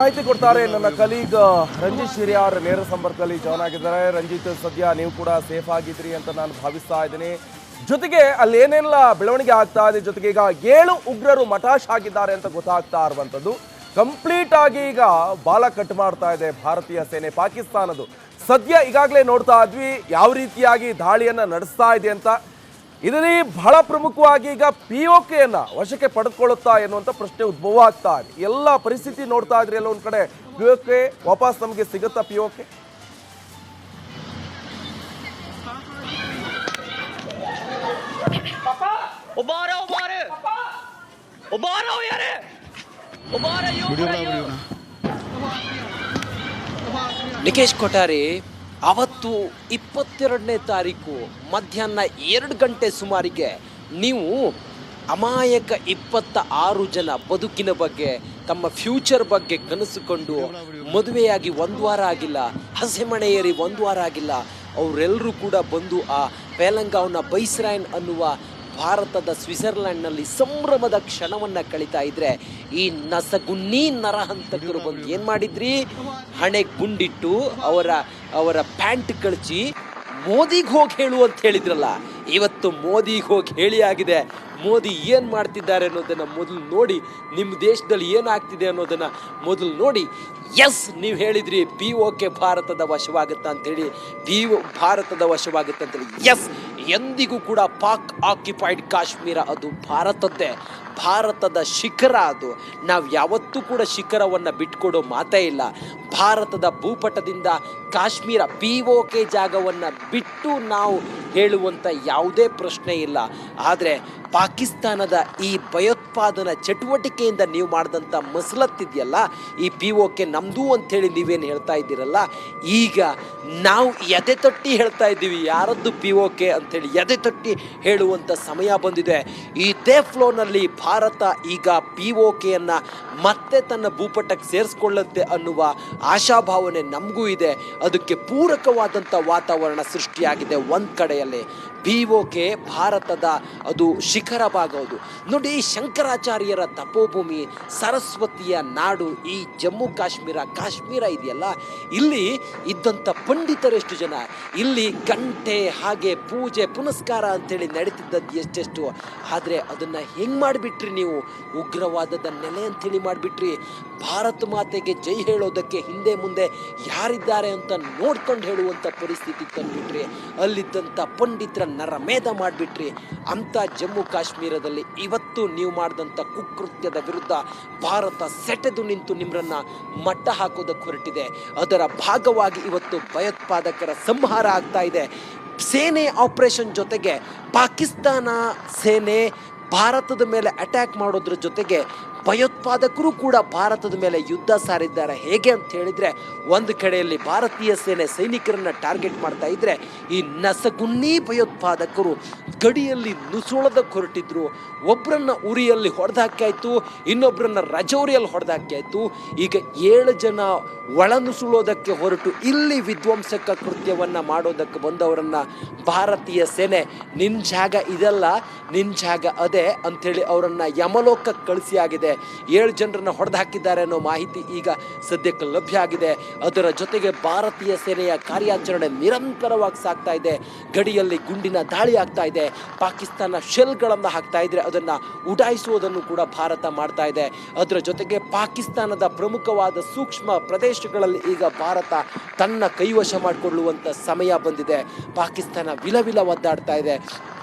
ಮಾಹಿತಿ ಕೊಡ್ತಾರೆ ನನ್ನ ಕಲೀಗ್ ರಂಜಿತ್ ಶಿರಿಯಾರ್ ನೇರ ಸಂಪರ್ಕದಲ್ಲಿ ಜಾಯ್ನ್ ಆಗಿದ್ದಾರೆ. ರಂಜಿತ್, ಸದ್ಯ ನೀವು ಕೂಡ ಸೇಫ್ ಆಗಿದ್ರಿ ಅಂತ ನಾನು ಭಾವಿಸ್ತಾ ಇದ್ದೀನಿ. ಜೊತೆಗೆ ಅಲ್ಲಿ ಏನೆಲ್ಲ ಬೆಳವಣಿಗೆ ಆಗ್ತಾ ಇದೆ, ಜೊತೆಗೆ ಈಗ 7 ಉಗ್ರರು ಮಟಾಶ್ ಆಗಿದ್ದಾರೆ ಅಂತ ಗೊತ್ತಾಗ್ತಾ ಇರುವಂಥದ್ದು. ಕಂಪ್ಲೀಟ್ ಆಗಿ ಈಗ ಬಾಲ ಕಟ್ ಮಾಡ್ತಾ ಇದೆ ಭಾರತೀಯ ಸೇನೆ ಪಾಕಿಸ್ತಾನದು. ಸದ್ಯ ಈಗಾಗಲೇ ನೋಡ್ತಾ ಇದ್ವಿ ಯಾವ ರೀತಿಯಾಗಿ ದಾಳಿಯನ್ನ ನಡೆಸ್ತಾ ಇದೆ ಅಂತ. ಇದರಲ್ಲಿ ಬಹಳ ಪ್ರಮುಖವಾಗಿ ಈಗ POKಯನ್ನ ವಶಕ್ಕೆ ಪಡೆದುಕೊಳ್ಳುತ್ತಾ ಎನ್ನುವಂಥ ಪ್ರಶ್ನೆ ಉದ್ಭವ ಆಗ್ತಾ ಇದೆ. ಎಲ್ಲ ಪರಿಸ್ಥಿತಿ ನೋಡ್ತಾ ಇದ್ರಿ, ಎಲ್ಲ ಒಂದ್ ಕಡೆ POK ವಾಪಸ್ ನಮಗೆ ಸಿಗುತ್ತಾ POK? ನಿಕೇಶ್ ಕೊಠಾರಿ, ಅವತ್ತು 22ನೇ ತಾರೀಕು ಮಧ್ಯಾಹ್ನ 2 ಗಂಟೆ ಸುಮಾರಿಗೆ ನೀವು ಅಮಾಯಕ 26 ಜನ ಬದುಕಿನ ಬಗ್ಗೆ, ತಮ್ಮ ಫ್ಯೂಚರ್ ಬಗ್ಗೆ ಕನಸುಕೊಂಡು ಮದುವೆಯಾಗಿ 1 ವಾರ ಆಗಿಲ್ಲ, ಹಸೆಮಣೆ ಏರಿ 1 ವಾರ ಆಗಿಲ್ಲ, ಅವರೆಲ್ಲರೂ ಕೂಡ ಬಂದು ಆ ಪೇಲಂಗಾವ್ನ ಬೈಸ್ರಾಯ್ನ್ ಅನ್ನುವ ಭಾರತದ ಸ್ವಿಟ್ಜರ್ಲ್ಯಾಂಡ್ನಲ್ಲಿ ಸಂಭ್ರಮದ ಕ್ಷಣವನ್ನು ಕಳೀತಾ ಇದ್ರೆ ಈ ನಸಗುನ್ನಿ ನರಹಂತಕರು ಬಂದು ಏನು ಮಾಡಿದ್ರಿ, ಹಣೆ ಗುಂಡಿಟ್ಟು ಅವರ ಪ್ಯಾಂಟ್ ಕಳಚಿ ಮೋದಿಗೆ ಹೋಗಿ ಹೇಳು ಅಂತ ಹೇಳಿದ್ರಲ್ಲ. ಇವತ್ತು ಮೋದಿಗೆ ಹೋಗಿ ಹೇಳಿ ಆಗಿದೆ. ಮೋದಿ ಏನು ಮಾಡ್ತಿದ್ದಾರೆ ಅನ್ನೋದನ್ನು ಮೊದಲು ನೋಡಿ, ನಿಮ್ಮ ದೇಶದಲ್ಲಿ ಏನಾಗ್ತಿದೆ ಅನ್ನೋದನ್ನು ಮೊದಲು ನೋಡಿ. ಎಸ್, ನೀವು ಹೇಳಿದ್ರಿ POK ಭಾರತದ ವಶವಾಗುತ್ತಾ ಅಂತೇಳಿ, ಭಾರತದ ವಶವಾಗುತ್ತೆ ಅಂತೇಳಿ. ಎಸ್, ಎಂದಿಗೂ ಕೂಡ ಪಾಕ್ ಆಕ್ಯುಪೈಡ್ ಕಾಶ್ಮೀರ ಅದು ಭಾರತದ್ದೇ, ಭಾರತದ ಶಿಖರ ಅದು. ನಾವು ಯಾವತ್ತೂ ಕೂಡ ಶಿಖರವನ್ನು ಬಿಟ್ಕೊಡೋ ಮಾತೇ ಇಲ್ಲ. ಭಾರತದ ಭೂಪಟದಿಂದ ಕಾಶ್ಮೀರ POK ಜಾಗವನ್ನು ಬಿಟ್ಟು ನಾವು ಹೇಳುವಂಥ ಯಾವುದೇ ಪ್ರಶ್ನೆ ಇಲ್ಲ. ಆದರೆ ಪಾಕಿಸ್ತಾನದ ಈ ಭಯೋತ್ಪಾದನಾ ಚಟುವಟಿಕೆಯಿಂದ ನೀವು ಮಾಡಿದಂಥ ಮಸಲತ್ತಿದೆಯಲ್ಲ, ಈ POK ನಮ್ಮದು ಅಂಥೇಳಿ ನೀವೇನು ಹೇಳ್ತಾ ಇದ್ದೀರಲ್ಲ, ಈಗ ನಾವು ಎದೆ ತಟ್ಟಿ ಹೇಳ್ತಾ ಇದ್ದೀವಿ ಯಾರದ್ದು POK ಅಂಥೇಳಿ ಎದೆ ತಟ್ಟಿ ಹೇಳುವಂಥ ಸಮಯ ಬಂದಿದೆ. ಇದೇ ಫ್ಲೋನಲ್ಲಿ ಭಾರತ ಈಗ POKಯನ್ನು ಮತ್ತೆ ತನ್ನ ಭೂಪಟಕ್ಕೆ ಸೇರಿಸ್ಕೊಳ್ಳುತ್ತೆ ಅನ್ನುವ ಆಶಾಭಾವನೆ ನಮಗೂ ಇದೆ. ಅದಕ್ಕೆ ಪೂರಕವಾದಂಥ ವಾತಾವರಣ ಸೃಷ್ಟಿಯಾಗಿದೆ. ಒಂದು ಕಡೆಯಲ್ಲಿ POK ಭಾರತದ ಅದು ಶಿಖರ ಭಾಗವುದು. ನೋಡಿ, ಶಂಕರಾಚಾರ್ಯರ ತಪೋಭೂಮಿ, ಸರಸ್ವತಿಯ ನಾಡು ಈ ಜಮ್ಮು ಕಾಶ್ಮೀರ ಇದೆಯಲ್ಲ, ಇಲ್ಲಿ ಇದ್ದಂಥ ಪಂಡಿತರೆಷ್ಟು ಜನ, ಇಲ್ಲಿ ಗಂಟೆ ಹಾಗೆ ಪೂಜೆ ಪುನಸ್ಕಾರ ಅಂತೇಳಿ ನಡೀತಿದ್ದದ್ದು ಎಷ್ಟೆಷ್ಟು. ಆದರೆ ಅದನ್ನು ಹೆಂಗೆ ಮಾಡಿಬಿಟ್ರಿ ನೀವು, ಉಗ್ರವಾದದ ನೆಲೆ ಅಂಥೇಳಿ ಮಾಡಿಬಿಟ್ರಿ. ಭಾರತ ಮಾತೆಗೆ ಜೈ ಹೇಳೋದಕ್ಕೆ ಹಿಂದೆ ಮುಂದೆ ಯಾರಿದ್ದಾರೆ ಅಂತ ನೋಡ್ಕೊಂಡು ಹೇಳುವಂಥ ಪರಿಸ್ಥಿತಿ ತಂದುಬಿಟ್ರಿ. ಅಲ್ಲಿದ್ದಂಥ ಪಂಡಿತರ ನರಮೇಧ ಮಾಡಿಬಿಟ್ರಿ. ಅಂಥ ಜಮ್ಮು ಕಾಶ್ಮೀರದಲ್ಲಿ ಇವತ್ತು ನೀವು ಮಾಡಿದಂಥ ಕುಕೃತ್ಯದ ವಿರುದ್ಧ ಭಾರತ ಸೆಟೆದು ನಿಂತು ನಿಮ್ಮರನ್ನು ಮಟ್ಟ ಹಾಕೋದಕ್ಕೆ ಹೊರಟಿದೆ. ಅದರ ಭಾಗವಾಗಿ ಇವತ್ತು ಭಯೋತ್ಪಾದಕರ ಸಂಹಾರ ಆಗ್ತಾ ಇದೆ. ಸೇನೆ ಆಪರೇಷನ್ ಜೊತೆಗೆ ಪಾಕಿಸ್ತಾನ ಸೇನೆ ಭಾರತದ ಮೇಲೆ ಅಟ್ಯಾಕ್ ಮಾಡೋದ್ರ ಜೊತೆಗೆ ಭಯೋತ್ಪಾದಕರು ಕೂಡ ಭಾರತದ ಮೇಲೆ ಯುದ್ಧ ಸಾರಿದ್ದಾರೆ. ಹೇಗೆ ಅಂತ ಹೇಳಿದರೆ, ಒಂದು ಕಡೆಯಲ್ಲಿ ಭಾರತೀಯ ಸೇನೆ ಸೈನಿಕರನ್ನು ಟಾರ್ಗೆಟ್ ಮಾಡ್ತಾ ಇದ್ದರೆ, ಈ ನಸಗುನ್ನಿ ಭಯೋತ್ಪಾದಕರು ಗಡಿಯಲ್ಲಿ ನುಸುಳೋದಕ್ಕೆ ಹೊರಟಿದ್ರು. ಒಬ್ಬರನ್ನ ಉರಿಯಲ್ಲಿ ಹೊಡೆದಾಕಾಯ್ತು, ಇನ್ನೊಬ್ಬರನ್ನ ರಜೌರಿಯಲ್ಲಿ ಹೊಡೆದಾಕಾಯ್ತು. ಈಗ 7 ಜನ ಒಳನುಸುಳೋದಕ್ಕೆ ಹೊರಟು ಇಲ್ಲಿ ವಿಧ್ವಂಸಕ ಕೃತ್ಯವನ್ನು ಮಾಡೋದಕ್ಕೆ ಬಂದವರನ್ನು ಭಾರತೀಯ ಸೇನೆ ನಿನ್ನ ಜಾಗ ಇದಲ್ಲ, ನಿನ್ನ ಜಾಗ ಅದೇ ಅಂಥೇಳಿ ಅವರನ್ನು ಯಮಲೋಕಕ್ಕೆ ಕಳಿಸಿ ಆಗಿದೆ. 7 ಜನರನ್ನು ಹೊಡೆದು ಹಾಕಿದ್ದಾರೆ ಅನ್ನೋ ಮಾಹಿತಿ ಈಗ ಸದ್ಯಕ್ಕೆ ಲಭ್ಯ ಆಗಿದೆ. ಅದರ ಜೊತೆಗೆ ಭಾರತೀಯ ಸೇನೆಯ ಕಾರ್ಯಾಚರಣೆ ನಿರಂತರವಾಗಿ ಸಾಗ್ತಾ ಇದೆ. ಗಡಿಯಲ್ಲಿ ಗುಂಡಿನ ದಾಳಿ ಆಗ್ತಾ ಇದೆ. ಪಾಕಿಸ್ತಾನ ಶೆಲ್ಗಳನ್ನು ಹಾಕ್ತಾ ಇದ್ರೆ ಅದನ್ನು ಉಡಾಯಿಸುವುದನ್ನು ಕೂಡ ಭಾರತ ಮಾಡ್ತಾ ಇದೆ. ಅದರ ಜೊತೆಗೆ ಪಾಕಿಸ್ತಾನದ ಪ್ರಮುಖವಾದ ಸೂಕ್ಷ್ಮ ಪ್ರದೇಶಗಳಲ್ಲಿ ಈಗ ಭಾರತ ತನ್ನ ಕೈವಶ ಮಾಡಿಕೊಳ್ಳುವಂಥ ಸಮಯ ಬಂದಿದೆ. ಪಾಕಿಸ್ತಾನ ವಿಲವಿಲ ಒದ್ದಾಡ್ತಾ ಇದೆ.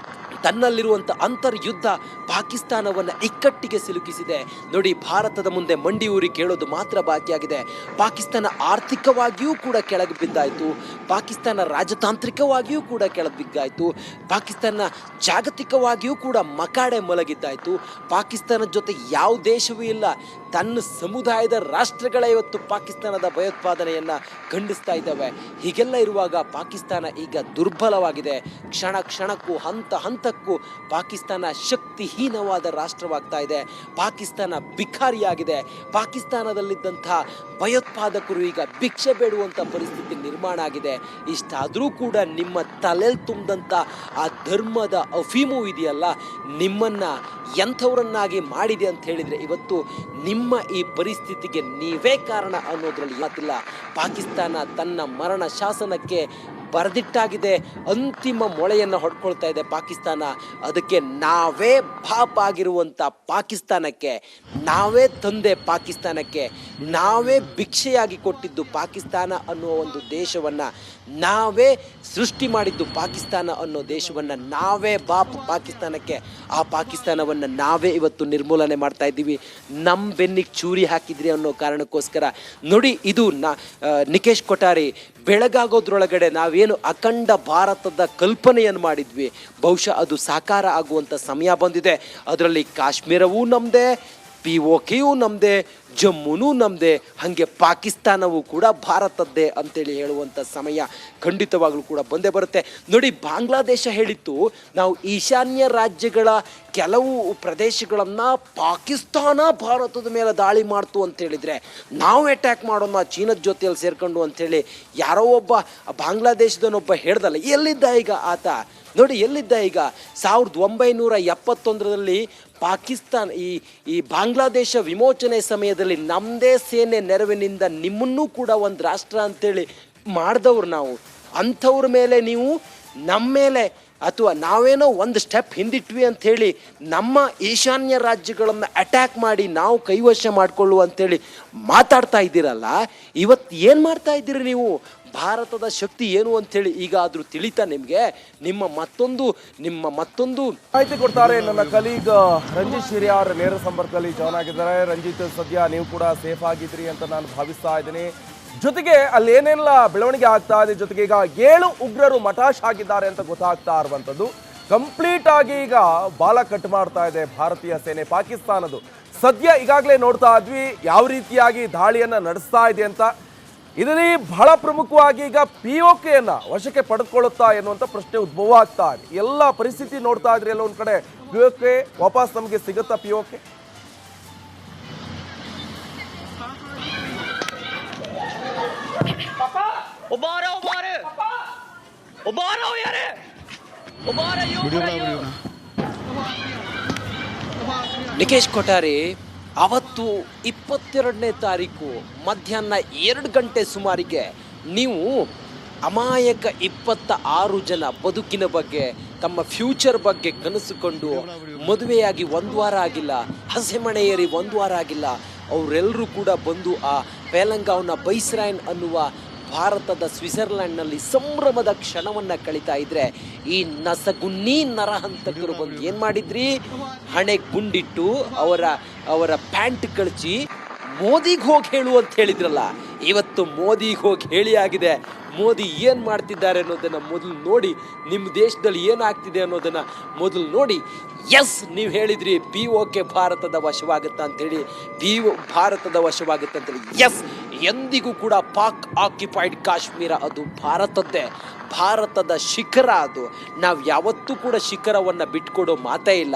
ತನ್ನಲ್ಲಿರುವಂಥ ಅಂತರ್ಯುದ್ಧ ಪಾಕಿಸ್ತಾನವನ್ನು ಇಕ್ಕಟ್ಟಿಗೆ ಸಿಲುಕಿಸಿದೆ. ನೋಡಿ, ಭಾರತದ ಮುಂದೆ ಮಂಡಿ ಊರಿ ಕೇಳೋದು ಮಾತ್ರ ಬಾಕಿಯಾಗಿದೆ. ಪಾಕಿಸ್ತಾನ ಆರ್ಥಿಕವಾಗಿಯೂ ಕೂಡ ಕೆಳಗೆ ಬಿದ್ದಾಯಿತು, ಪಾಕಿಸ್ತಾನ ರಾಜತಾಂತ್ರಿಕವಾಗಿಯೂ ಕೂಡ ಕೆಳಗೆ ಬಿದ್ದಾಯಿತು, ಪಾಕಿಸ್ತಾನ ಜಾಗತಿಕವಾಗಿಯೂ ಕೂಡ ಮಕಾಡೆ ಮಲಗಿದ್ದಾಯಿತು. ಪಾಕಿಸ್ತಾನದ ಜೊತೆ ಯಾವ ದೇಶವೂ ಇಲ್ಲ. ತನ್ನ ಸಮುದಾಯದ ರಾಷ್ಟ್ರಗಳೇ ಇವತ್ತು ಪಾಕಿಸ್ತಾನದ ಭಯೋತ್ಪಾದನೆಯನ್ನು ಖಂಡಿಸ್ತಾ ಇದ್ದಾವೆ. ಹೀಗೆಲ್ಲ ಇರುವಾಗ ಪಾಕಿಸ್ತಾನ ಈಗ ದುರ್ಬಲವಾಗಿದೆ. ಕ್ಷಣ ಕ್ಷಣಕ್ಕೂ ಹಂತ ಹಂತಕ್ಕೂ ಪಾಕಿಸ್ತಾನ ಶಕ್ತಿಹೀನವಾದ ರಾಷ್ಟ್ರವಾಗ್ತಾ ಇದೆ. ಪಾಕಿಸ್ತಾನ ಬಿಖಾರಿಯಾಗಿದೆ. ಪಾಕಿಸ್ತಾನದಲ್ಲಿದ್ದಂತಹ ಭಯೋತ್ಪಾದಕರು ಈಗ ಭಿಕ್ಷೆ ಬೇಡುವಂಥ ಪರಿಸ್ಥಿತಿ ನಿರ್ಮಾಣ ಆಗಿದೆ. ಇಷ್ಟಾದರೂ ಕೂಡ ನಿಮ್ಮ ತಲೆಯಲ್ಲಿ ತುಂಬಿದಂಥ ಆ ಧರ್ಮದ ಅಫೀಮು ಇದೆಯಲ್ಲ, ನಿಮ್ಮನ್ನು ಎಂಥವರನ್ನಾಗಿ ಮಾಡಿದೆ ಅಂತ ಹೇಳಿದರೆ ಇವತ್ತು ನಿಮ್ಮ ನಿಮ್ಮ ಈ ಪರಿಸ್ಥಿತಿಗೆ ನೀವೇ ಕಾರಣ ಅನ್ನೋದ್ರಲ್ಲಿ ಮಾತಿಲ್ಲ. ಪಾಕಿಸ್ತಾನ ತನ್ನ ಮರಣ ಶಾಸನಕ್ಕೆ ಬರೆದಿಟ್ಟಾಗಿದೆ, ಅಂತಿಮ ಮೊಳೆಯನ್ನು ಹೊಡ್ಕೊಳ್ತಾ ಇದೆ ಪಾಕಿಸ್ತಾನ. ಅದಕ್ಕೆ ನಾವೇ ಬಾಪ್ ಆಗಿರುವಂಥ ಪಾಕಿಸ್ತಾನಕ್ಕೆ, ನಾವೇ ತಂದೆ ಪಾಕಿಸ್ತಾನಕ್ಕೆ, ನಾವೇ ಭಿಕ್ಷೆಯಾಗಿ ಕೊಟ್ಟಿದ್ದು ಪಾಕಿಸ್ತಾನ ಅನ್ನೋ ಒಂದು ದೇಶವನ್ನು, ನಾವೇ ಸೃಷ್ಟಿ ಮಾಡಿದ್ದು ಪಾಕಿಸ್ತಾನ ಅನ್ನೋ ದೇಶವನ್ನು, ನಾವೇ ಬಾಪ್ ಪಾಕಿಸ್ತಾನಕ್ಕೆ. ಆ ಪಾಕಿಸ್ತಾನವನ್ನು ನಾವೇ ಇವತ್ತು ನಿರ್ಮೂಲನೆ ಮಾಡ್ತಾ ಇದ್ದೀವಿ. ನಮ್ಮ ಬೆನ್ನಿಗೆ ಚೂರಿ ಹಾಕಿದ್ರಿ ಅನ್ನೋ ಕಾರಣಕ್ಕೋಸ್ಕರ. ನೋಡಿ, ಇದು ನಿಕೇಶ್ ಕೊಠಾರಿ ಬೆಳಗಾಗೋದ್ರೊಳಗಡೆ ನಾವೇನು ಅಖಂಡ ಭಾರತದ ಕಲ್ಪನೆಯನ್ನು ಮಾಡಿದ್ವಿ, ಬಹುಶಃ ಅದು ಸಾಕಾರ ಆಗುವಂಥ ಸಮಯ ಬಂದಿದೆ. ಅದರಲ್ಲಿ ಕಾಶ್ಮೀರವೂ ನಮ್ಮದೇ, POKಯೂ ನಮ್ಮದೇ, ಜಮ್ಮುನೂ ನಮ್ಮದೇ, ಹಾಗೆ ಪಾಕಿಸ್ತಾನವೂ ಕೂಡ ಭಾರತದ್ದೇ ಅಂತೇಳಿ ಹೇಳುವಂಥ ಸಮಯ ಖಂಡಿತವಾಗ್ಲೂ ಕೂಡ ಬಂದೇ ಬರುತ್ತೆ. ನೋಡಿ, ಬಾಂಗ್ಲಾದೇಶ ಹೇಳಿತ್ತು, ನಾವು ಈಶಾನ್ಯ ರಾಜ್ಯಗಳ ಕೆಲವು ಪ್ರದೇಶಗಳನ್ನು ಪಾಕಿಸ್ತಾನ ಭಾರತದ ಮೇಲೆ ದಾಳಿ ಮಾಡ್ತು ಅಂತ ಹೇಳಿದರೆ ನಾವು ಅಟ್ಯಾಕ್ ಮಾಡೋಣ ಚೀನದ ಜೊತೆಯಲ್ಲಿ ಸೇರ್ಕೊಂಡು ಅಂಥೇಳಿ ಯಾರೋ ಒಬ್ಬ ಬಾಂಗ್ಲಾದೇಶದನೊಬ್ಬ ಹೇಳ್ದಲ್ಲ. ಎಲ್ಲಿದ್ದ ಈಗ ಆತ? ನೋಡಿ, ಎಲ್ಲಿದ್ದ ಈಗ? 1971ರಲ್ಲಿ ಪಾಕಿಸ್ತಾನ ಈ ಬಾಂಗ್ಲಾದೇಶ ವಿಮೋಚನೆ ಸಮಯದಲ್ಲಿ ನಮ್ಮದೇ ಸೇನೆ ನೆರವಿನಿಂದ ನಿಮ್ಮನ್ನೂ ಕೂಡ ಒಂದು ರಾಷ್ಟ್ರ ಅಂತೇಳಿ ಮಾಡಿದವ್ರು ನಾವು. ಅಂಥವ್ರ ಮೇಲೆ ನೀವು ನಮ್ಮ ಮೇಲೆ ಅಥವಾ ನಾವೇನೋ ಒಂದು ಸ್ಟೆಪ್ ಹಿಂದಿಟ್ವಿ ಅಂಥೇಳಿ ನಮ್ಮ ಈಶಾನ್ಯ ರಾಜ್ಯಗಳನ್ನು ಅಟ್ಯಾಕ್ ಮಾಡಿ ನಾವು ಕೈವಶ ಮಾಡಿಕೊಳ್ಳುವ ಅಂಥೇಳಿ ಮಾತಾಡ್ತಾ ಇದ್ದೀರಲ್ಲ, ಇವತ್ತು ಏನು ಮಾಡ್ತಾ ಇದ್ದೀರಿ ನೀವು? ಭಾರತದ ಶಕ್ತಿ ಏನು ಅಂಥೇಳಿ ಈಗ ಆದರೂ ತಿಳಿತಾ ನಿಮಗೆ? ನಿಮ್ಮ ಮತ್ತೊಂದು ಮಾಹಿತಿ ಕೊಡ್ತಾರೆ ನನ್ನ ಕಲೀಗ್ ರಂಜಿತ್ ಶಿರಿಯಾರ್ ನೇರ ಸಂಪರ್ಕದಲ್ಲಿ ಜಾಯ್ನ್ ಆಗಿದ್ದಾರೆ. ರಂಜಿತ್, ಸದ್ಯ ನೀವು ಕೂಡ ಸೇಫ್ ಆಗಿದ್ರಿ ಅಂತ ನಾನು ಭಾವಿಸ್ತಾ ಇದ್ದೀನಿ. ಜೊತೆಗೆ ಅಲ್ಲಿ ಏನೆಲ್ಲ ಬೆಳವಣಿಗೆ ಆಗ್ತಾ ಇದೆ, ಜೊತೆಗೆ ಈಗ 7 ಉಗ್ರರು ಮಟಾಶ್ ಆಗಿದ್ದಾರೆ ಅಂತ ಗೊತ್ತಾಗ್ತಾ ಇರುವಂಥದ್ದು. ಕಂಪ್ಲೀಟ್ ಆಗಿ ಈಗ ಬಾಲ ಕಟ್ ಮಾಡ್ತಾ ಇದೆ ಭಾರತೀಯ ಸೇನೆ ಪಾಕಿಸ್ತಾನದು. ಸದ್ಯ ಈಗಾಗಲೇ ನೋಡ್ತಾ ಇದ್ವಿ ಯಾವ ರೀತಿಯಾಗಿ ದಾಳಿಯನ್ನ ನಡೆಸ್ತಾ ಇದೆ ಅಂತ. ಇದರಲ್ಲಿ ಬಹಳ ಪ್ರಮುಖವಾಗಿ ಈಗ POKಯನ್ನ ವಶಕ್ಕೆ ಪಡೆದುಕೊಳ್ಳುತ್ತಾ ಎನ್ನುವಂಥ ಪ್ರಶ್ನೆ ಉದ್ಭವ ಆಗ್ತಾ ಇದೆ. ಎಲ್ಲ ಪರಿಸ್ಥಿತಿ ನೋಡ್ತಾ ಇದ್ರಿ, ಎಲ್ಲ ಒಂದು ಕಡೆ POK ವಾಪಸ್ ನಮಗೆ ಸಿಗುತ್ತಾ? POK ನಿಕೇಶ್ ಕೊಠಾರಿ, ಅವತ್ತು 22ನೇ ತಾರೀಕು ಮಧ್ಯಾಹ್ನ 2 ಗಂಟೆ ಸುಮಾರಿಗೆ ನೀವು ಅಮಾಯಕ 26 ಜನ ಬದುಕಿನ ಬಗ್ಗೆ, ತಮ್ಮ ಫ್ಯೂಚರ್ ಬಗ್ಗೆ ಕನಸುಕೊಂಡು ಮದುವೆಯಾಗಿ 1 ವಾರ ಆಗಿಲ್ಲ, ಹಸೆಮಣೆಯೇರಿ 1 ವಾರ ಆಗಿಲ್ಲ, ಅವರೆಲ್ಲರೂ ಕೂಡ ಬಂದು ಆ ಪೇಲಂಗಾವ್ನ ಬೈಸ್ರಾಯ್ನ್ ಅನ್ನುವ ಭಾರತದ ಸ್ವಿಟ್ಜರ್ಲ್ಯಾಂಡ್ನಲ್ಲಿ ಸಂಭ್ರಮದ ಕ್ಷಣವನ್ನು ಕಳೀತಾ ಇದ್ರೆ ಈ ನಸಗುನ್ನಿ ನರಹಂತಕರು ಬಂದು ಏನು ಮಾಡಿದ್ರಿ? ಹಣೆ ಗುಂಡಿಟ್ಟು ಅವರ ಪ್ಯಾಂಟ್ ಕಳಚಿ ಮೋದಿಗೆ ಹೋಗಿ ಹೇಳು ಅಂತ ಹೇಳಿದ್ರಲ್ಲ, ಇವತ್ತು ಮೋದಿಗೆ ಹೋಗಿ ಹೇಳಿ ಆಗಿದೆ. ಮೋದಿ ಏನು ಮಾಡ್ತಿದ್ದಾರೆ ಅನ್ನೋದನ್ನು ಮೊದಲು ನೋಡಿ, ನಿಮ್ಮ ದೇಶದಲ್ಲಿ ಏನಾಗ್ತಿದೆ ಅನ್ನೋದನ್ನು ಮೊದಲು ನೋಡಿ. ಎಸ್, ನೀವು ಹೇಳಿದ್ರಿ POK ಭಾರತದ ವಶವಾಗುತ್ತಾ ಅಂತೇಳಿ, ಭಾರತದ ವಶವಾಗುತ್ತೆ ಅಂತೇಳಿ. ಎಸ್, ಎಂದಿಗೂ ಕೂಡ ಪಾಕ್ ಆಕ್ಯುಪೈಡ್ ಕಾಶ್ಮೀರ ಅದು ಭಾರತದ್ದೇ, ಭಾರತದ ಶಿಖರ ಅದು. ನಾವು ಯಾವತ್ತೂ ಕೂಡ ಶಿಖರವನ್ನು ಬಿಟ್ಕೊಡೋ ಮಾತೇ ಇಲ್ಲ.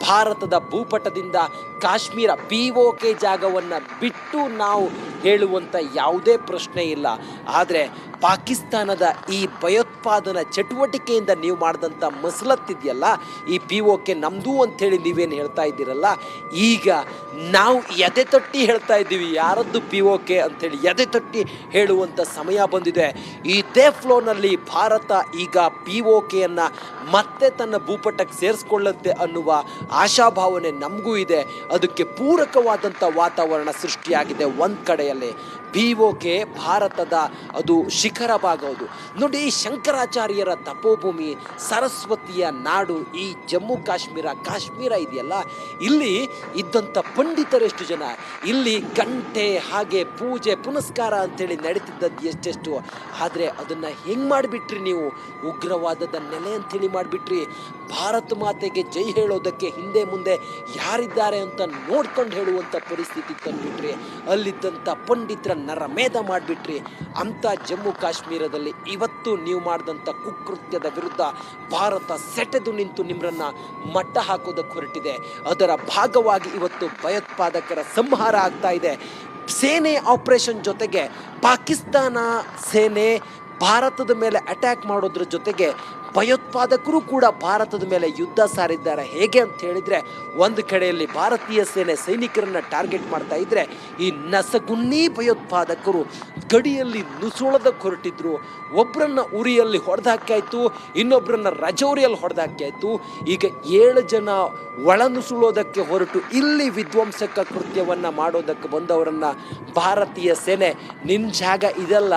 ಭಾರತದ ಭೂಪಟದಿಂದ ಕಾಶ್ಮೀರ POK ಜಾಗವನ್ನು ಬಿಟ್ಟು ನಾವು ಹೇಳುವಂಥ ಯಾವುದೇ ಪ್ರಶ್ನೆ ಇಲ್ಲ. ಆದರೆ ಪಾಕಿಸ್ತಾನದ ಈ ಭಯೋತ್ಪಾದನಾ ಚಟುವಟಿಕೆಯಿಂದ ನೀವು ಮಾಡಿದಂಥ ಮಸಲತ್ತಿದೆಯಲ್ಲ, ಈ POK ನಮ್ಮದು ಅಂಥೇಳಿ ನೀವೇನು ಹೇಳ್ತಾ ಇದ್ದೀರಲ್ಲ, ಈಗ ನಾವು ಎದೆ ತಟ್ಟಿ ಹೇಳ್ತಾ ಇದ್ದೀವಿ ಯಾರದ್ದು POK ಅಂಥೇಳಿ ಎದೆ ತಟ್ಟಿ ಹೇಳುವಂಥ ಸಮಯ ಬಂದಿದೆ. ಇದೇ ಫ್ಲೋನಲ್ಲಿ ಭಾರತ ಈಗ POKಯನ್ನು ಮತ್ತೆ ತನ್ನ ಭೂಪಟಕ್ಕೆ ಸೇರಿಸ್ಕೊಳ್ಳುತ್ತೆ ಅನ್ನುವ ಆಶಾಭಾವನೆ ನಮಗೂ ಇದೆ. ಅದಕ್ಕೆ ಪೂರಕವಾದಂಥ ವಾತಾವರಣ ಸೃಷ್ಟಿಯಾಗಿದೆ ಒಂದು ಕಡೆಯಲ್ಲಿ. POK ಭಾರತದ ಅದು ಶಿಖರ ಭಾಗ. ಅದು ನೋಡಿ, ಶಂಕರಾಚಾರ್ಯರ ತಪೋಭೂಮಿ, ಸರಸ್ವತಿಯ ನಾಡು ಈ ಜಮ್ಮು ಕಾಶ್ಮೀರ ಇದೆಯಲ್ಲ, ಇಲ್ಲಿ ಇದ್ದಂಥ ಪಂಡಿತರೆಷ್ಟು ಜನ, ಇಲ್ಲಿ ಗಂಟೆ ಹಾಗೆ ಪೂಜೆ ಪುನಸ್ಕಾರ ಅಂತೇಳಿ ನಡೀತಿದ್ದದ್ದು ಎಷ್ಟೆಷ್ಟು. ಆದರೆ ಅದನ್ನು ಹೆಂಗೆ ಮಾಡಿಬಿಟ್ರಿ ನೀವು? ಉಗ್ರವಾದದ ನೆಲೆ ಅಂಥೇಳಿ ಮಾಡಿಬಿಟ್ರಿ. ಭಾರತ ಮಾತೆಗೆ ಜೈ ಹೇಳೋದಕ್ಕೆ ಹಿಂದೆ ಮುಂದೆ ಯಾರಿದ್ದಾರೆ ಅಂತ ನೋಡ್ಕೊಂಡು ಹೇಳುವಂಥ ಪರಿಸ್ಥಿತಿ ತಂದುಬಿಟ್ರಿ. ಅಲ್ಲಿದ್ದಂಥ ಪಂಡಿತರ ನರಮೇಧ ಮಾಡಿಬಿಟ್ರಿ. ಅಂಥ ಜಮ್ಮು ಕಾಶ್ಮೀರದಲ್ಲಿ ಇವತ್ತು ನೀವು ಮಾಡಿದಂಥ ಕುಕೃತ್ಯದ ವಿರುದ್ಧ ಭಾರತ ಸೆಟೆದು ನಿಂತು ನಿಮ್ಮನ್ನು ಮಟ್ಟ ಹಾಕೋದಕ್ಕೆ ಹೊರಟಿದೆ. ಅದರ ಭಾಗವಾಗಿ ಇವತ್ತು ಭಯೋತ್ಪಾದಕರ ಸಂಹಾರ ಆಗ್ತಾ ಇದೆ. ಸೇನೆ ಆಪರೇಷನ್ ಜೊತೆಗೆ ಪಾಕಿಸ್ತಾನ ಸೇನೆ ಭಾರತದ ಮೇಲೆ ಅಟ್ಯಾಕ್ ಮಾಡೋದ್ರ ಜೊತೆಗೆ ಭಯೋತ್ಪಾದಕರು ಕೂಡ ಭಾರತದ ಮೇಲೆ ಯುದ್ಧ ಸಾರಿದ್ದಾರೆ. ಹೇಗೆ ಅಂತ ಹೇಳಿದ್ರೆ, ಒಂದು ಕಡೆಯಲ್ಲಿ ಭಾರತೀಯ ಸೇನೆ ಸೈನಿಕರನ್ನ ಟಾರ್ಗೆಟ್ ಮಾಡ್ತಾ ಇದ್ರೆ, ಈ ನಸಗುನ್ನಿ ಭಯೋತ್ಪಾದಕರು ಗಡಿಯಲ್ಲಿ ನುಸುಳದಕ್ಕೆ ಹೊರಟಿದ್ರು. ಒಬ್ಬರನ್ನ ಉರಿಯಲ್ಲಿ ಹೊಡೆದಾಕಾಯ್ತು, ಇನ್ನೊಬ್ಬರನ್ನ ರಜೌರಿಯಲ್ಲಿ ಹೊಡೆದಾಕಾಯ್ತು. ಈಗ 7 ಜನ ಒಳನುಸುಳೋದಕ್ಕೆ ಹೊರಟು ಇಲ್ಲಿ ವಿಧ್ವಂಸಕ ಕೃತ್ಯವನ್ನ ಮಾಡೋದಕ್ಕೆ ಬಂದವರನ್ನ ಭಾರತೀಯ ಸೇನೆ ನಿನ್ ಜಾಗ ಇದಲ್ಲ,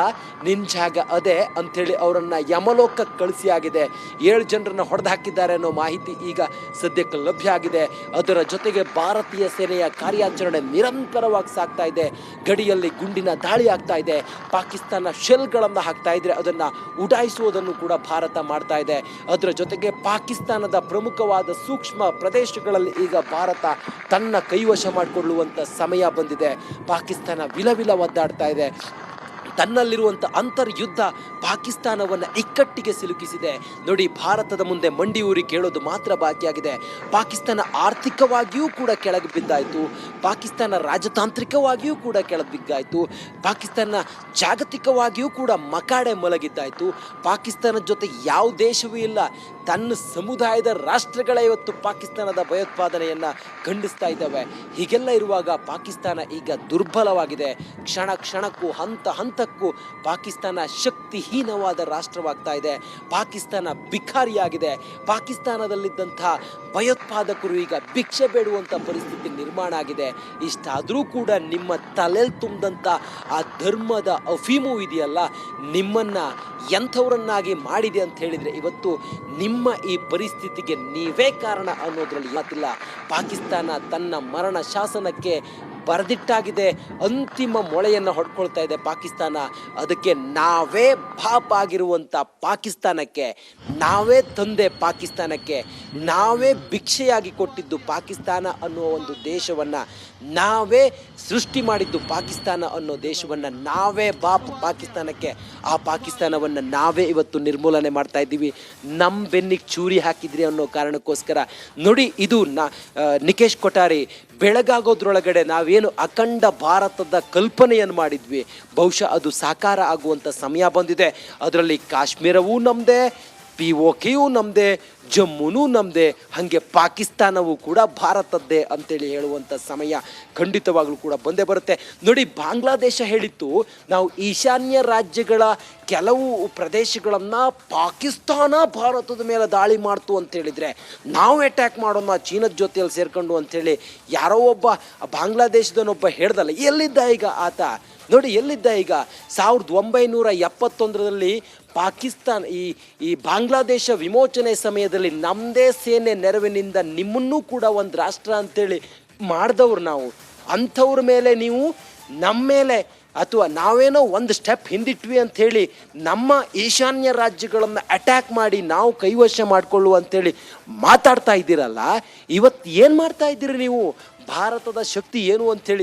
ನಿನ್ ಜಾಗ ಅದೇ ಅಂಥೇಳಿ ಅವರನ್ನ ಯಮಲೋಕಕ್ಕೆ ಕಳಿಸಿ ಆಗಿದೆ. 7 ಜನರನ್ನ ಹೊಡೆದು ಹಾಕಿದ್ದಾರೆ ಅನ್ನೋ ಮಾಹಿತಿ ಈಗ ಸದ್ಯಕ್ಕೆ ಲಭ್ಯ ಆಗಿದೆ. ಅದರ ಜೊತೆಗೆ ಭಾರತೀಯ ಸೇನೆಯ ಕಾರ್ಯಾಚರಣೆ ನಿರಂತರವಾಗಿ ಸಾಗ್ತಾ ಇದೆ. ಗಡಿಯಲ್ಲಿ ಗುಂಡಿನ ದಾಳಿ ಆಗ್ತಾ ಇದೆ. ಪಾಕಿಸ್ತಾನ ಶೆಲ್ಗಳನ್ನು ಹಾಕ್ತಾ ಇದ್ರೆ ಅದನ್ನ ಉಡಾಯಿಸುವುದನ್ನು ಕೂಡ ಭಾರತ ಮಾಡ್ತಾ ಇದೆ. ಅದರ ಜೊತೆಗೆ ಪಾಕಿಸ್ತಾನದ ಪ್ರಮುಖವಾದ ಸೂಕ್ಷ್ಮ ಪ್ರದೇಶಗಳಲ್ಲಿ ಈಗ ಭಾರತ ತನ್ನ ಕೈವಶ ಮಾಡಿಕೊಳ್ಳುವಂತ ಸಮಯ ಬಂದಿದೆ. ಪಾಕಿಸ್ತಾನ ವಿಲವಿಲ ಒದ್ದಾಡ್ತಾ ಇದೆ. ತನ್ನಲ್ಲಿರುವಂಥ ಅಂತರ್ಯುದ್ಧ ಪಾಕಿಸ್ತಾನವನ್ನು ಇಕ್ಕಟ್ಟಿಗೆ ಸಿಲುಕಿಸಿದೆ. ನೋಡಿ, ಭಾರತದ ಮುಂದೆ ಮಂಡಿ ಊರಿ ಕೇಳೋದು ಮಾತ್ರ ಬಾಕಿಯಾಗಿದೆ. ಪಾಕಿಸ್ತಾನ ಆರ್ಥಿಕವಾಗಿಯೂ ಕೂಡ ಕೆಳಗೆ ಬಿದ್ದಾಯಿತು. ಪಾಕಿಸ್ತಾನ ರಾಜತಾಂತ್ರಿಕವಾಗಿಯೂ ಕೂಡ ಕೆಳಗೆ ಬಿದ್ದಾಯಿತು. ಪಾಕಿಸ್ತಾನ ಜಾಗತಿಕವಾಗಿಯೂ ಕೂಡ ಮಕಾಡೆ ಮಲಗಿದ್ದಾಯಿತು. ಪಾಕಿಸ್ತಾನದ ಜೊತೆ ಯಾವ ದೇಶವೂ ಇಲ್ಲ. ತನ್ನ ಸಮುದಾಯದ ರಾಷ್ಟ್ರಗಳೇ ಇವತ್ತು ಪಾಕಿಸ್ತಾನದ ಭಯೋತ್ಪಾದನೆಯನ್ನು ಖಂಡಿಸ್ತಾ ಇದ್ದಾವೆ. ಹೀಗೆಲ್ಲ ಇರುವಾಗ ಪಾಕಿಸ್ತಾನ ಈಗ ದುರ್ಬಲವಾಗಿದೆ. ಕ್ಷಣ ಕ್ಷಣಕ್ಕೂ ಹಂತ ಹಂತಕ್ಕೂ ಪಾಕಿಸ್ತಾನ ಶಕ್ತಿಹೀನವಾದ ರಾಷ್ಟ್ರವಾಗ್ತಾ ಇದೆ. ಪಾಕಿಸ್ತಾನ ಬಿಖಾರಿಯಾಗಿದೆ. ಪಾಕಿಸ್ತಾನದಲ್ಲಿದ್ದಂಥ ಭಯೋತ್ಪಾದಕರು ಈಗ ಭಿಕ್ಷೆ ಬೇಡುವಂಥ ಪರಿಸ್ಥಿತಿ ನಿರ್ಮಾಣ ಆಗಿದೆ. ಇಷ್ಟಾದರೂ ಕೂಡ ನಿಮ್ಮ ತಲೆಯಲ್ಲಿ ತುಂಬಿದಂಥ ಆ ಧರ್ಮದ ಅಫೀಮು ಇದೆಯಲ್ಲ, ನಿಮ್ಮನ್ನು ಎಂಥವರನ್ನಾಗಿ ಮಾಡಿದೆ ಅಂತ ಹೇಳಿದರೆ ಇವತ್ತು ನಿಮ್ಮ ಈ ಪರಿಸ್ಥಿತಿಗೆ ನೀವೇ ಕಾರಣ ಅನ್ನೋದ್ರಲ್ಲಿ ಮಾತಿಲ್ಲ. ಪಾಕಿಸ್ತಾನ ತನ್ನ ಮರಣ ಶಾಸನಕ್ಕೆ ಬರೆದಿಟ್ಟಾಗಿದೆ. ಅಂತಿಮ ಮೊಳೆಯನ್ನು ಹೊಡ್ಕೊಳ್ತಾ ಇದೆ ಪಾಕಿಸ್ತಾನ. ಅದಕ್ಕೆ ನಾವೇ ಬಾಪ್ ಆಗಿರುವಂಥ ಪಾಕಿಸ್ತಾನಕ್ಕೆ, ನಾವೇ ತಂದೆ ಪಾಕಿಸ್ತಾನಕ್ಕೆ, ನಾವೇ ಭಿಕ್ಷೆಯಾಗಿ ಕೊಟ್ಟಿದ್ದು ಪಾಕಿಸ್ತಾನ ಅನ್ನೋ ಒಂದು ದೇಶವನ್ನು, ನಾವೇ ಸೃಷ್ಟಿ ಮಾಡಿದ್ದು ಪಾಕಿಸ್ತಾನ ಅನ್ನೋ ದೇಶವನ್ನು, ನಾವೇ ಬಾಪ್ ಪಾಕಿಸ್ತಾನಕ್ಕೆ. ಆ ಪಾಕಿಸ್ತಾನವನ್ನು ನಾವೇ ಇವತ್ತು ನಿರ್ಮೂಲನೆ ಮಾಡ್ತಾ ಇದ್ದೀವಿ. ನಮ್ಮ ಬೆನ್ನಿಗೆ ಚೂರಿ ಹಾಕಿದ್ರಿ ಅನ್ನೋ ಕಾರಣಕ್ಕೋಸ್ಕರ. ನೋಡಿ, ಇದು ನಿಕೇಶ್ ಕೊಠಾರಿ ಬೆಳಗಾಗೋದ್ರೊಳಗಡೆ ನಾವೇನು ಅಖಂಡ ಭಾರತದ ಕಲ್ಪನೆಯನ್ನು ಮಾಡಿದ್ವಿ, ಬಹುಶಃ ಅದು ಸಾಕಾರ ಆಗುವಂಥ ಸಮಯ ಬಂದಿದೆ. ಅದರಲ್ಲಿ ಕಾಶ್ಮೀರವೂ ನಮ್ಮದೇ, POKಯೂ ನಮ್ಮದೇ, ಜಮ್ಮುನೂ ನಮ್ಮದೇ, ಹಾಗೆ ಪಾಕಿಸ್ತಾನವೂ ಕೂಡ ಭಾರತದ್ದೇ ಅಂತೇಳಿ ಹೇಳುವಂಥ ಸಮಯ ಖಂಡಿತವಾಗ್ಲೂ ಕೂಡ ಬಂದೇ ಬರುತ್ತೆ. ನೋಡಿ, ಬಾಂಗ್ಲಾದೇಶ ಹೇಳಿತ್ತು, ನಾವು ಈಶಾನ್ಯ ರಾಜ್ಯಗಳ ಕೆಲವು ಪ್ರದೇಶಗಳನ್ನು ಪಾಕಿಸ್ತಾನ ಭಾರತದ ಮೇಲೆ ದಾಳಿ ಮಾಡ್ತು ಅಂತೇಳಿದರೆ ನಾವು ಅಟ್ಯಾಕ್ ಮಾಡೋಣ ಚೀನದ ಜೊತೆಯಲ್ಲಿ ಸೇರ್ಕೊಂಡು ಅಂಥೇಳಿ ಯಾರೋ ಒಬ್ಬ ಬಾಂಗ್ಲಾದೇಶದನೊಬ್ಬ ಹೇಳ್ದಲ್ಲ. ಎಲ್ಲಿದ್ದ ಈಗ ಆತ? ನೋಡಿ, ಎಲ್ಲಿದ್ದ ಈಗ? 1971ರಲ್ಲಿ ಪಾಕಿಸ್ತಾನ ಈ ಬಾಂಗ್ಲಾದೇಶ ವಿಮೋಚನೆ ಸಮಯದಲ್ಲಿ ನಮ್ಮದೇ ಸೇನೆ ನೆರವಿನಿಂದ ನಿಮ್ಮನ್ನೂ ಕೂಡ ಒಂದು ರಾಷ್ಟ್ರ ಅಂತೇಳಿ ಮಾಡಿದವ್ರು ನಾವು. ಅಂಥವ್ರ ಮೇಲೆ ನೀವು ನಮ್ಮ ಮೇಲೆ ಅಥವಾ ನಾವೇನೋ ಒಂದು ಸ್ಟೆಪ್ ಹಿಂದಿಟ್ವಿ ಅಂಥೇಳಿ ನಮ್ಮ ಈಶಾನ್ಯ ರಾಜ್ಯಗಳನ್ನು ಅಟ್ಯಾಕ್ ಮಾಡಿ ನಾವು ಕೈವಶ ಮಾಡಿಕೊಳ್ಳುವ ಅಂಥೇಳಿ ಮಾತಾಡ್ತಾ ಇದ್ದೀರಲ್ಲ, ಇವತ್ತು ಏನು ಮಾಡ್ತಾ ಇದ್ದೀರಿ ನೀವು? ಭಾರತದ ಶಕ್ತಿ ಏನು ಅಂಥೇಳಿ